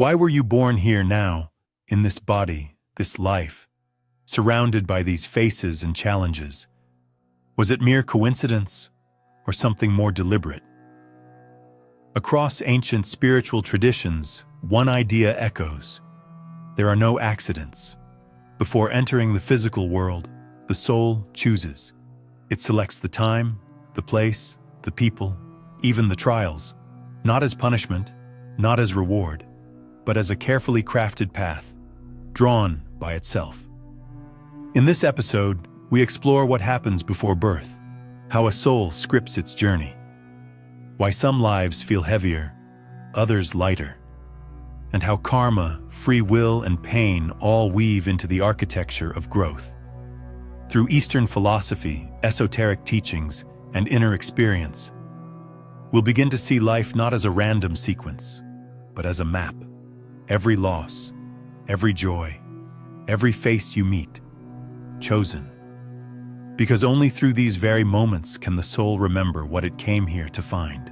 Why were you born here now, in this body, this life, surrounded by these faces and challenges? Was it mere coincidence, or something more deliberate? Across ancient spiritual traditions, one idea echoes. There are no accidents. Before entering the physical world, the soul chooses. It selects the time, the place, the people, even the trials, not as punishment, not as reward, but as a carefully crafted path, drawn by itself. In this episode, we explore what happens before birth, how a soul scripts its journey, why some lives feel heavier, others lighter, and how karma, free will, and pain all weave into the architecture of growth. Through Eastern philosophy, esoteric teachings, and inner experience, we'll begin to see life not as a random sequence, but as a map. Every loss, every joy, every face you meet, chosen. Because only through these very moments can the soul remember what it came here to find.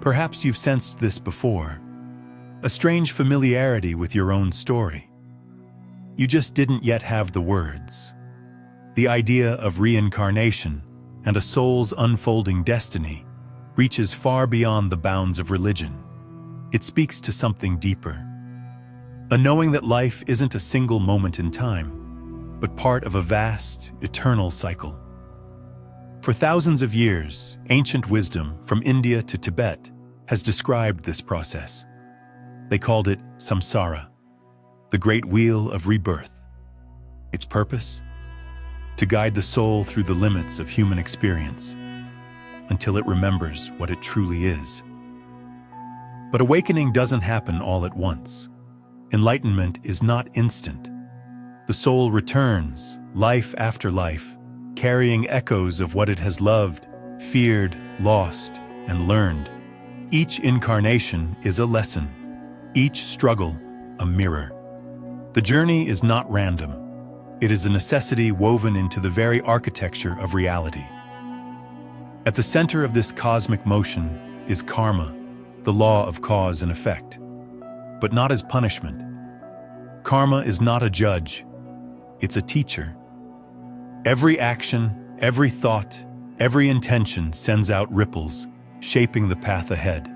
Perhaps you've sensed this before, a strange familiarity with your own story. You just didn't yet have the words. The idea of reincarnation and a soul's unfolding destiny reaches far beyond the bounds of religion. It speaks to something deeper. A knowing that life isn't a single moment in time, but part of a vast, eternal cycle. For thousands of years, ancient wisdom from India to Tibet has described this process. They called it samsara, the great wheel of rebirth. Its purpose? To guide the soul through the limits of human experience, until it remembers what it truly is. But awakening doesn't happen all at once. Enlightenment is not instant. The soul returns, life after life, carrying echoes of what it has loved, feared, lost, and learned. Each incarnation is a lesson, each struggle a mirror. The journey is not random. It is a necessity woven into the very architecture of reality. At the center of this cosmic motion is karma, the law of cause and effect, but not as punishment. Karma is not a judge. It's a teacher. Every action, every thought, every intention sends out ripples, shaping the path ahead.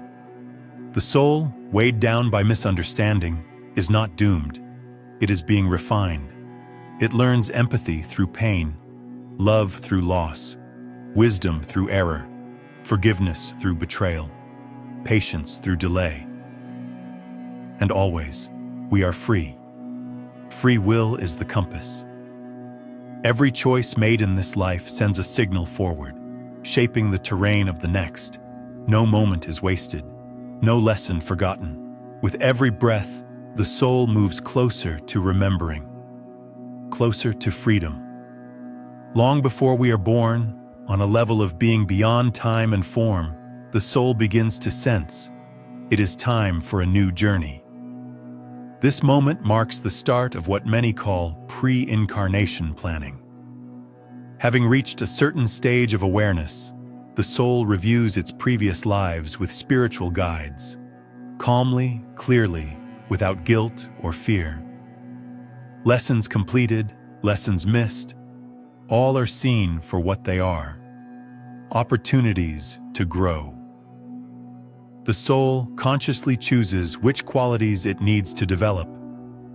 The soul, weighed down by misunderstanding, is not doomed. It is being refined. It learns empathy through pain, love through loss, wisdom through error, forgiveness through betrayal, patience through delay. And always, we are free. Free will is the compass. Every choice made in this life sends a signal forward, shaping the terrain of the next. No moment is wasted, no lesson forgotten. With every breath, the soul moves closer to remembering, closer to freedom. Long before we are born, on a level of being beyond time and form, the soul begins to sense it is time for a new journey. This moment marks the start of what many call pre-incarnation planning. Having reached a certain stage of awareness, the soul reviews its previous lives with spiritual guides, calmly, clearly, without guilt or fear. Lessons completed, lessons missed, all are seen for what they are, opportunities to grow. The soul consciously chooses which qualities it needs to develop: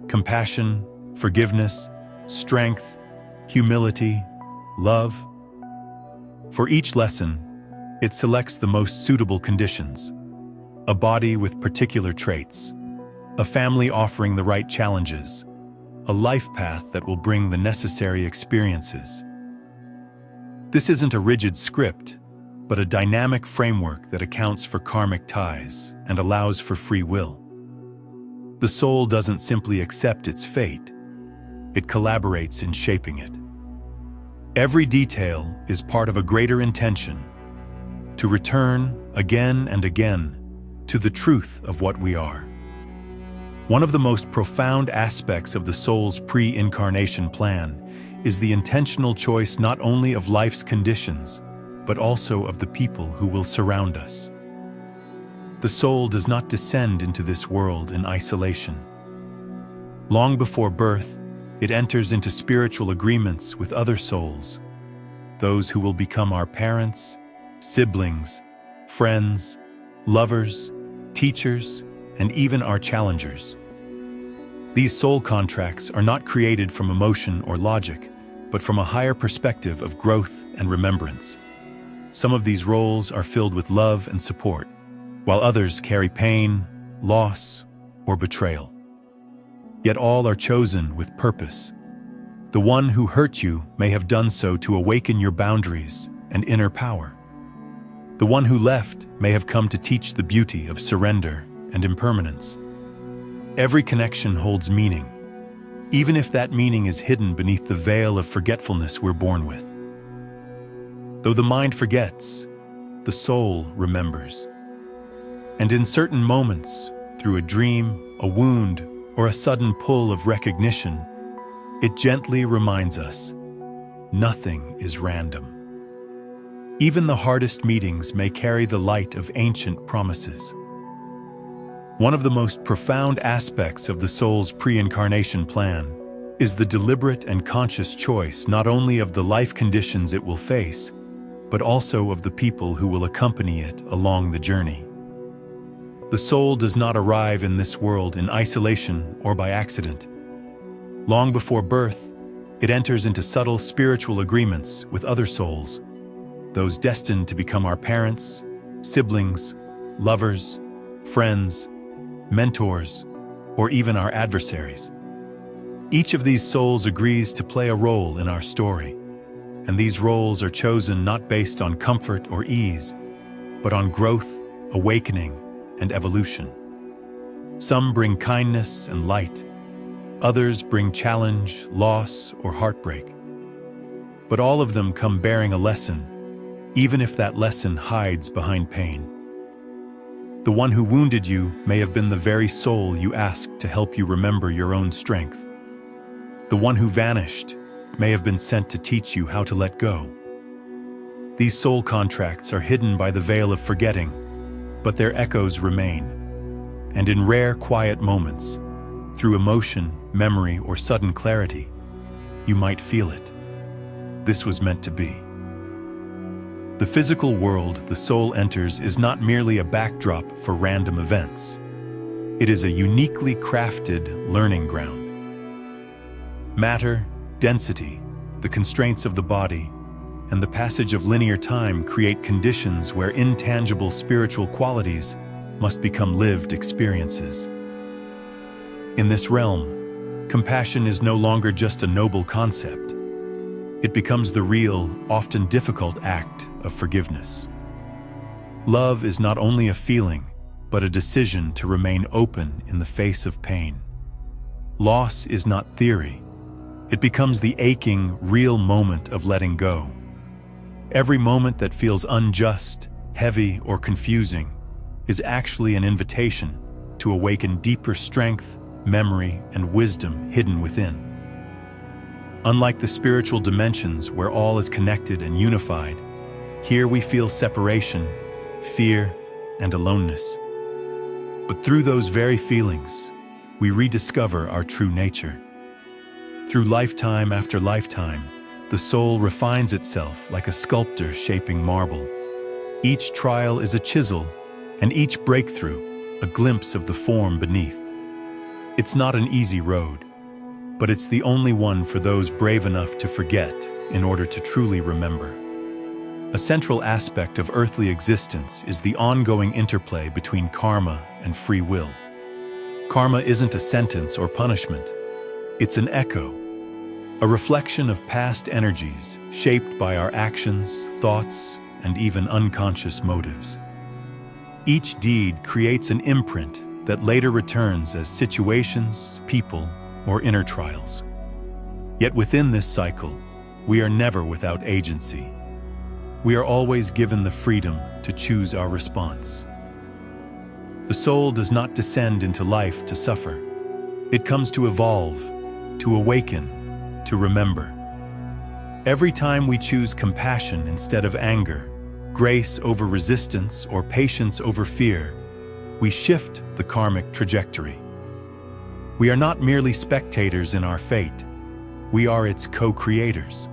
compassion, forgiveness, strength, humility, love. For each lesson, it selects the most suitable conditions: a body with particular traits, a family offering the right challenges, a life path that will bring the necessary experiences. This isn't a rigid script, but a dynamic framework that accounts for karmic ties and allows for free will. The soul doesn't simply accept its fate, it collaborates in shaping it. Every detail is part of a greater intention: to return again and again to the truth of what we are. One of the most profound aspects of the soul's pre-incarnation plan is the intentional choice not only of life's conditions, but also of the people who will surround us. the soul does not descend into this world in isolation. Long before birth, it enters into spiritual agreements with other souls, those who will become our parents, siblings, friends, lovers, teachers, and even our challengers. These soul contracts are not created from emotion or logic, but from a higher perspective of growth and remembrance. Some of these roles are filled with love and support, while others carry pain, loss, or betrayal. Yet all are chosen with purpose. The one who hurt you may have done so to awaken your boundaries and inner power. The one who left may have come to teach the beauty of surrender and impermanence. Every connection holds meaning, even if that meaning is hidden beneath the veil of forgetfulness we're born with. Though the mind forgets, the soul remembers. And in certain moments, through a dream, a wound, or a sudden pull of recognition, it gently reminds us, nothing is random. Even the hardest meetings may carry the light of ancient promises. One of the most profound aspects of the soul's pre-incarnation plan is the deliberate and conscious choice not only of the life conditions it will face, but also of the people who will accompany it along the journey. The soul does not arrive in this world in isolation or by accident. Long before birth, it enters into subtle spiritual agreements with other souls, those destined to become our parents, siblings, lovers, friends, mentors, or even our adversaries. Each of these souls agrees to play a role in our story, and these roles are chosen not based on comfort or ease, but on growth, awakening, and evolution. Some bring kindness and light, others bring challenge, loss, or heartbreak. But all of them come bearing a lesson, even if that lesson hides behind pain. The one who wounded you may have been the very soul you asked to help you remember your own strength. The one who vanished may have been sent to teach you how to let go. These soul contracts are hidden by the veil of forgetting, but their echoes remain. And in rare, quiet moments, through emotion, memory, or sudden clarity, you might feel it. This was meant to be. The physical world the soul enters is not merely a backdrop for random events. It is a uniquely crafted learning ground. Matter, density, the constraints of the body, and the passage of linear time create conditions where intangible spiritual qualities must become lived experiences. In this realm, compassion is no longer just a noble concept. It becomes the real, often difficult act of forgiveness. Love is not only a feeling, but a decision to remain open in the face of pain. Loss is not theory. It becomes the aching, real moment of letting go. Every moment that feels unjust, heavy, or confusing is actually an invitation to awaken deeper strength, memory, and wisdom hidden within. Unlike the spiritual dimensions where all is connected and unified, here we feel separation, fear, and aloneness. But through those very feelings, we rediscover our true nature. Through lifetime after lifetime, the soul refines itself like a sculptor shaping marble. Each trial is a chisel, and each breakthrough a glimpse of the form beneath. It's not an easy road, but it's the only one for those brave enough to forget in order to truly remember. A central aspect of earthly existence is the ongoing interplay between karma and free will. Karma isn't a sentence or punishment. It's an echo, a reflection of past energies shaped by our actions, thoughts, and even unconscious motives. Each deed creates an imprint that later returns as situations, people, or inner trials. Yet within this cycle, we are never without agency. We are always given the freedom to choose our response. The soul does not descend into life to suffer. It comes to evolve, to awaken, to remember. Every time we choose compassion instead of anger, grace over resistance, or patience over fear, we shift the karmic trajectory. We are not merely spectators in our fate, we are its co-creators.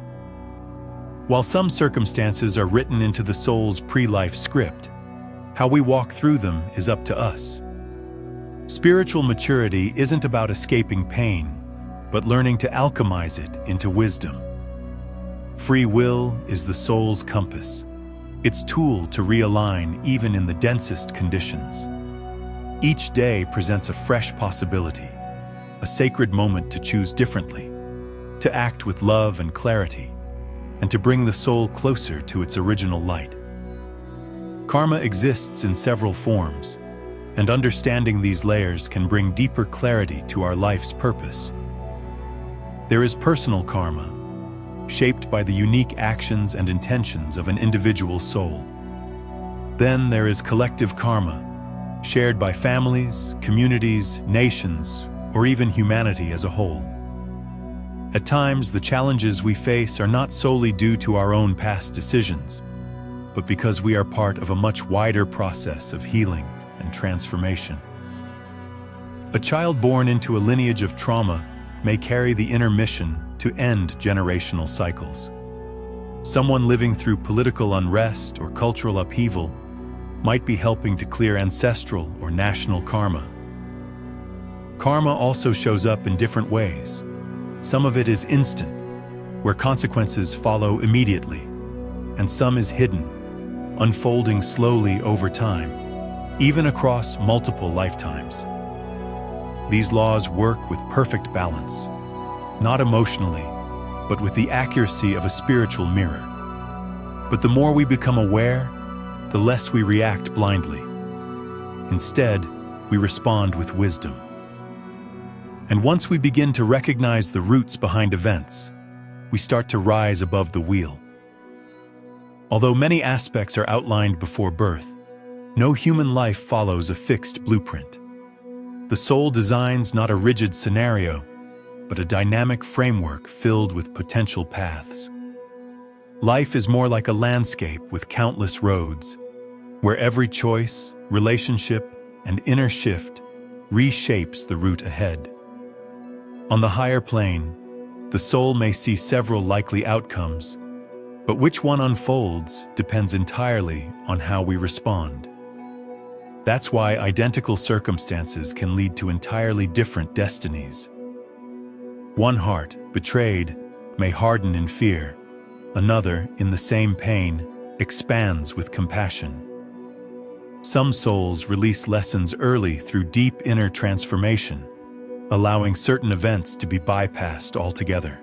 While some circumstances are written into the soul's pre-life script, how we walk through them is up to us. Spiritual maturity isn't about escaping pain, but learning to alchemize it into wisdom. Free will is the soul's compass, its tool to realign even in the densest conditions. Each day presents a fresh possibility, a sacred moment to choose differently, to act with love and clarity, and to bring the soul closer to its original light. Karma exists in several forms, and understanding these layers can bring deeper clarity to our life's purpose. There is personal karma, shaped by the unique actions and intentions of an individual soul. Then there is collective karma, shared by families, communities, nations, or even humanity as a whole. At times, the challenges we face are not solely due to our own past decisions, but because we are part of a much wider process of healing and transformation. A child born into a lineage of trauma may carry the inner mission to end generational cycles. Someone living through political unrest or cultural upheaval might be helping to clear ancestral or national karma. Karma also shows up in different ways. Some of it is instant, where consequences follow immediately, and some is hidden, unfolding slowly over time, even across multiple lifetimes. These laws work with perfect balance, not emotionally, but with the accuracy of a spiritual mirror. But the more we become aware, the less we react blindly. Instead, we respond with wisdom. And once we begin to recognize the roots behind events, we start to rise above the wheel. Although many aspects are outlined before birth, no human life follows a fixed blueprint. The soul designs not a rigid scenario, but a dynamic framework filled with potential paths. Life is more like a landscape with countless roads, where every choice, relationship, and inner shift reshapes the route ahead. On the higher plane, the soul may see several likely outcomes, but which one unfolds depends entirely on how we respond. That's why identical circumstances can lead to entirely different destinies. One heart, betrayed, may harden in fear. Another, in the same pain, expands with compassion. Some souls release lessons early through deep inner transformation, allowing certain events to be bypassed altogether.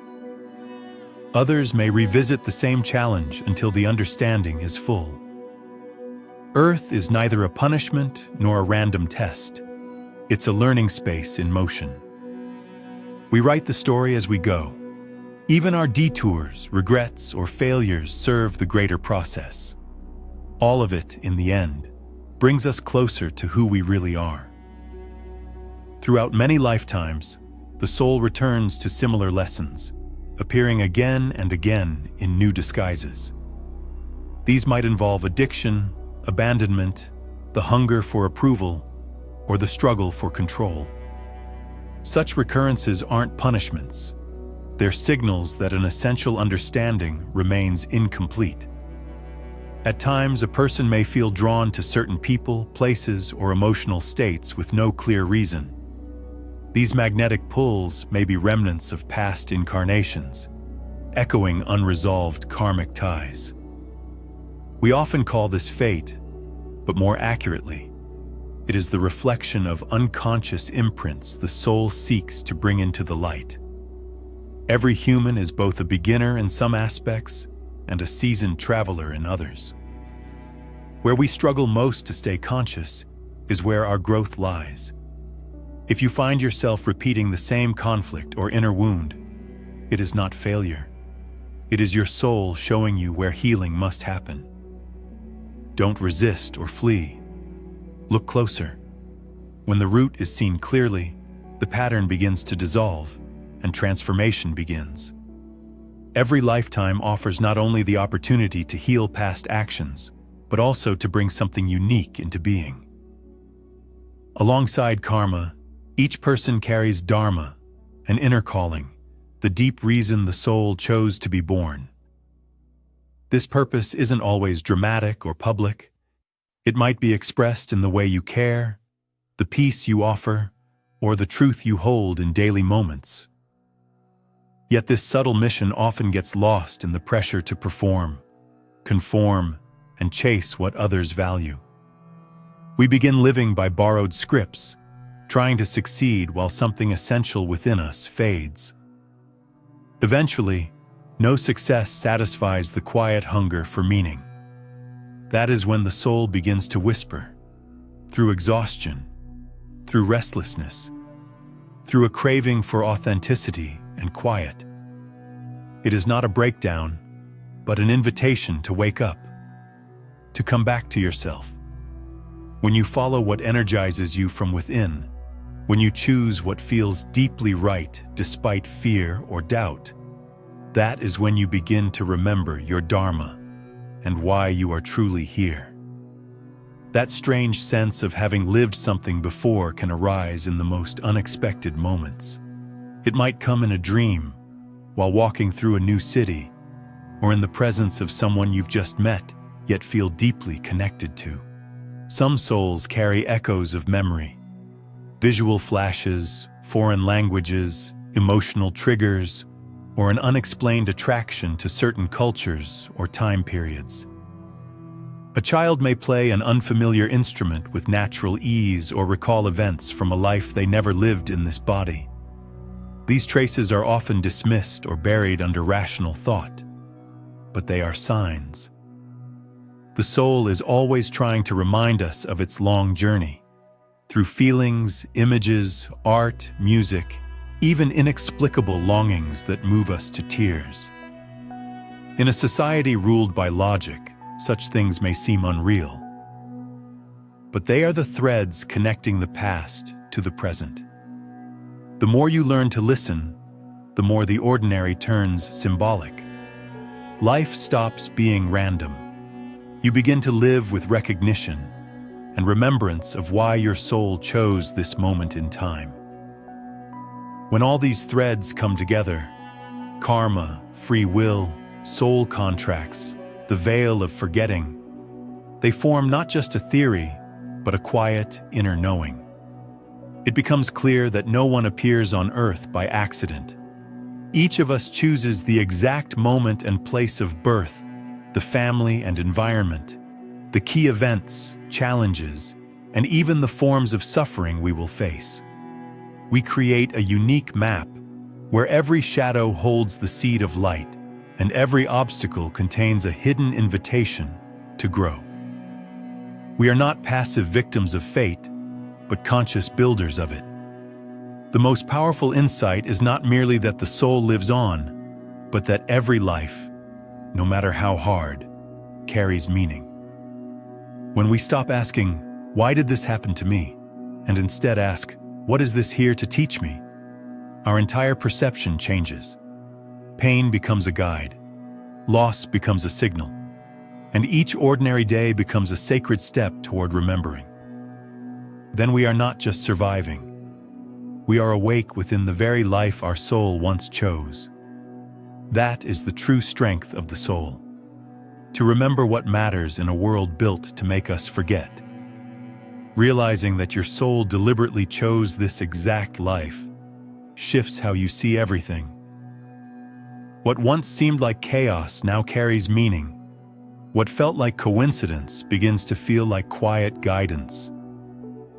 Others may revisit the same challenge until the understanding is full. Earth is neither a punishment nor a random test. It's a learning space in motion. We write the story as we go. Even our detours, regrets, or failures serve the greater process. All of it, in the end, brings us closer to who we really are. Throughout many lifetimes, the soul returns to similar lessons, appearing again and again in new disguises. These might involve addiction, abandonment, the hunger for approval, or the struggle for control. Such recurrences aren't punishments. They're signals that an essential understanding remains incomplete. At times, a person may feel drawn to certain people, places, or emotional states with no clear reason. These magnetic pulls may be remnants of past incarnations, echoing unresolved karmic ties. We often call this fate, but more accurately, it is the reflection of unconscious imprints the soul seeks to bring into the light. Every human is both a beginner in some aspects and a seasoned traveler in others. Where we struggle most to stay conscious is where our growth lies. If you find yourself repeating the same conflict or inner wound, it is not failure. It is your soul showing you where healing must happen. Don't resist or flee. Look closer. When the root is seen clearly, the pattern begins to dissolve and transformation begins. Every lifetime offers not only the opportunity to heal past actions, but also to bring something unique into being. Alongside karma, each person carries dharma, an inner calling, the deep reason the soul chose to be born. This purpose isn't always dramatic or public. It might be expressed in the way you care, the peace you offer, or the truth you hold in daily moments. Yet this subtle mission often gets lost in the pressure to perform, conform, and chase what others value. We begin living by borrowed scripts, trying to succeed while something essential within us fades. Eventually, no success satisfies the quiet hunger for meaning. That is when the soul begins to whisper, through exhaustion, through restlessness, through a craving for authenticity and quiet. It is not a breakdown, but an invitation to wake up, to come back to yourself. When you follow what energizes you from within, when you choose what feels deeply right despite fear or doubt, that is when you begin to remember your dharma and why you are truly here. That strange sense of having lived something before can arise in the most unexpected moments. It might come in a dream, while walking through a new city, or in the presence of someone you've just met, yet feel deeply connected to. Some souls carry echoes of memory, visual flashes, foreign languages, emotional triggers, or an unexplained attraction to certain cultures or time periods. A child may play an unfamiliar instrument with natural ease or recall events from a life they never lived in this body. These traces are often dismissed or buried under rational thought, but they are signs. The soul is always trying to remind us of its long journey, through feelings, images, art, music, even inexplicable longings that move us to tears. In a society ruled by logic, such things may seem unreal, but they are the threads connecting the past to the present. The more you learn to listen, the more the ordinary turns symbolic. Life stops being random. You begin to live with recognition and remembrance of why your soul chose this moment in time. When all these threads come together, karma, free will, soul contracts, the veil of forgetting, they form not just a theory, but a quiet inner knowing. It becomes clear that no one appears on earth by accident. Each of us chooses the exact moment and place of birth, the family and environment, the key events, challenges, and even the forms of suffering we will face. We create a unique map where every shadow holds the seed of light and every obstacle contains a hidden invitation to grow. We are not passive victims of fate, but conscious builders of it. The most powerful insight is not merely that the soul lives on, but that every life, no matter how hard, carries meaning. When we stop asking, "Why did this happen to me?" and instead ask, "What is this here to teach me?" our entire perception changes. Pain becomes a guide, loss becomes a signal, and each ordinary day becomes a sacred step toward remembering. Then we are not just surviving. We are awake within the very life our soul once chose. That is the true strength of the soul. To remember what matters in a world built to make us forget. Realizing that your soul deliberately chose this exact life shifts how you see everything. What once seemed like chaos now carries meaning. What felt like coincidence begins to feel like quiet guidance.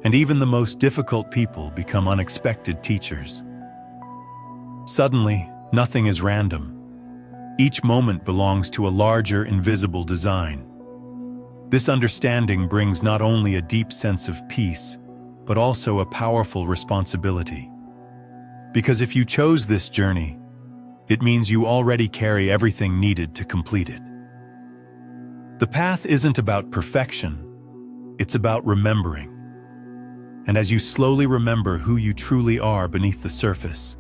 And even the most difficult people become unexpected teachers. Suddenly, nothing is random. Each moment belongs to a larger, invisible design. This understanding brings not only a deep sense of peace, but also a powerful responsibility. Because if you chose this journey, it means you already carry everything needed to complete it. The path isn't about perfection, it's about remembering. And as you slowly remember who you truly are beneath the surface,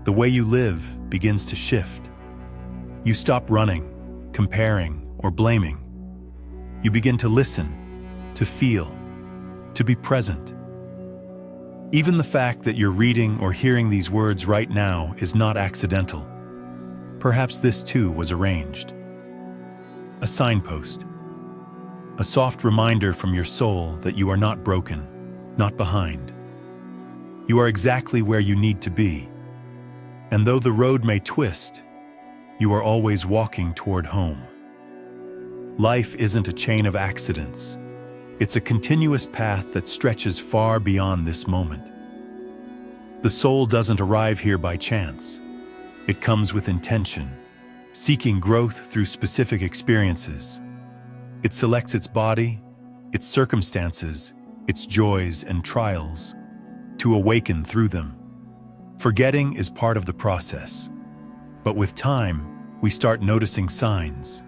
the way you live begins to shift. You stop running, comparing, or blaming. You begin to listen, to feel, to be present. Even the fact that you're reading or hearing these words right now is not accidental. Perhaps this too was arranged. A signpost. A soft reminder from your soul that you are not broken, not behind. You are exactly where you need to be. And though the road may twist, you are always walking toward home. Life isn't a chain of accidents. It's a continuous path that stretches far beyond this moment. The soul doesn't arrive here by chance. It comes with intention, seeking growth through specific experiences. It selects its body, its circumstances, its joys and trials, to awaken through them. Forgetting is part of the process. But with time, we start noticing signs,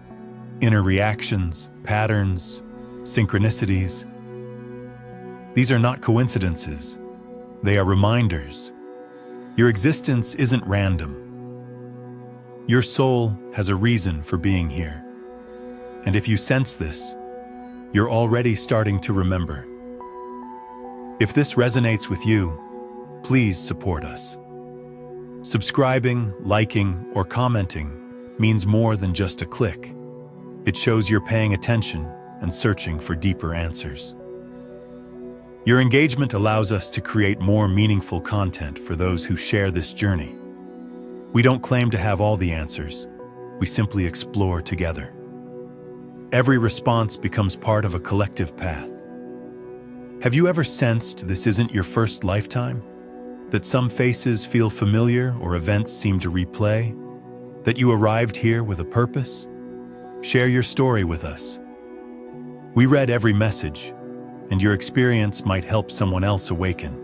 inner reactions, patterns, synchronicities. These are not coincidences. They are reminders. Your existence isn't random. Your soul has a reason for being here. And if you sense this, you're already starting to remember. If this resonates with you, please support us. Subscribing, liking, or commenting means more than just a click. It shows you're paying attention and searching for deeper answers. Your engagement allows us to create more meaningful content for those who share this journey. We don't claim to have all the answers. We simply explore together. Every response becomes part of a collective path. Have you ever sensed this isn't your first lifetime? That some faces feel familiar or events seem to replay? That you arrived here with a purpose? Share your story with us. We read every message, and your experience might help someone else awaken.